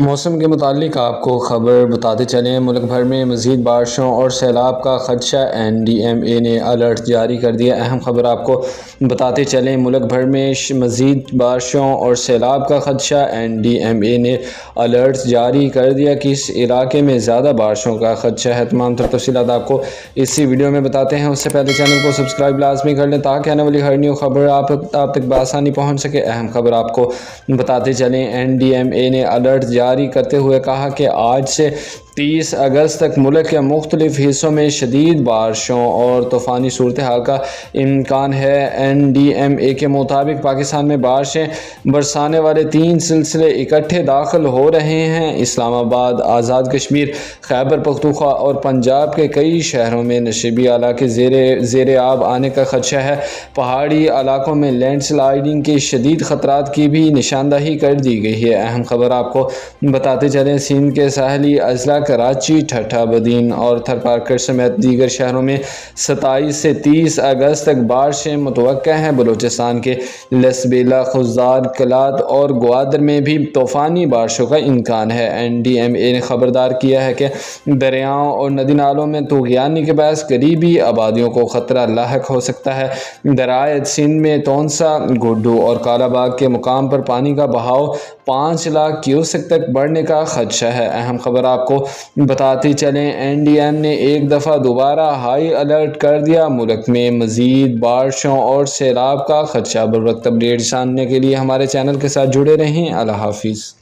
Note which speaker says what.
Speaker 1: موسم کے متعلق آپ کو خبر بتاتے چلیں، ملک بھر میں مزید بارشوں اور سیلاب کا خدشہ، NDMA نے الرٹ جاری کر دیا۔ اہم خبر آپ کو بتاتے چلیں، ملک بھر میں مزید بارشوں اور سیلاب کا خدشہ، NDMA نے الرٹ جاری کر دیا۔ کس علاقے میں زیادہ بارشوں کا خدشہ ہے، تمام تر تفصیلات آپ کو اسی ویڈیو میں بتاتے ہیں۔ اس سے پہلے چینل کو سبسکرائب لازمی کر لیں تاکہ آنے والی ہر نیو خبر آپ تک بآسانی پہنچ سکے۔ اہم خبر آپ کو بتاتے چلیں، NDMA نے الرٹ جاری کرتے ہوئے کہا کہ آج سے 30 اگست تک ملک کے مختلف حصوں میں شدید بارشوں اور طوفانی صورتحال کا امکان ہے۔ NDMA کے مطابق پاکستان میں بارشیں برسانے والے 3 سلسلے اکٹھے داخل ہو رہے ہیں۔ اسلام آباد، آزاد کشمیر، خیبر پختونخوا اور پنجاب کے کئی شہروں میں نشیبی علاقے زیر آب آنے کا خدشہ ہے۔ پہاڑی علاقوں میں لینڈ سلائیڈنگ کے شدید خطرات کی بھی نشاندہی کر دی گئی ہے۔ اہم خبر آپ کو بتاتے چلیں، سندھ کے ساحلی اضلاع کراچی، ٹھٹھہ، بدین اور تھرپارکر سمیت دیگر شہروں میں 27 سے 30 اگست تک بارشیں متوقع ہیں۔ بلوچستان کے لسبیلا، خضدار، کلات اور گوادر میں بھی طوفانی بارشوں کا امکان ہے۔ NDMA نے خبردار کیا ہے کہ دریاؤں اور ندی نالوں میں طغیانی کے باعث قریبی آبادیوں کو خطرہ لاحق ہو سکتا ہے۔ دریائے سندھ میں تونسا، گڈو اور کالا باغ کے مقام پر پانی کا بہاؤ 5 لاکھ کیوسک تک بڑھنے کا خدشہ ہے۔ اہم خبر آپ کو بتاتے چلیں، NDMA نے ایک دفعہ دوبارہ ہائی الرٹ کر دیا۔ ملک میں مزید بارشوں اور سیلاب کا خدشہ۔ بروقت اپڈیٹ جاننے کے لیے ہمارے چینل کے ساتھ جڑے رہیں۔ اللہ حافظ۔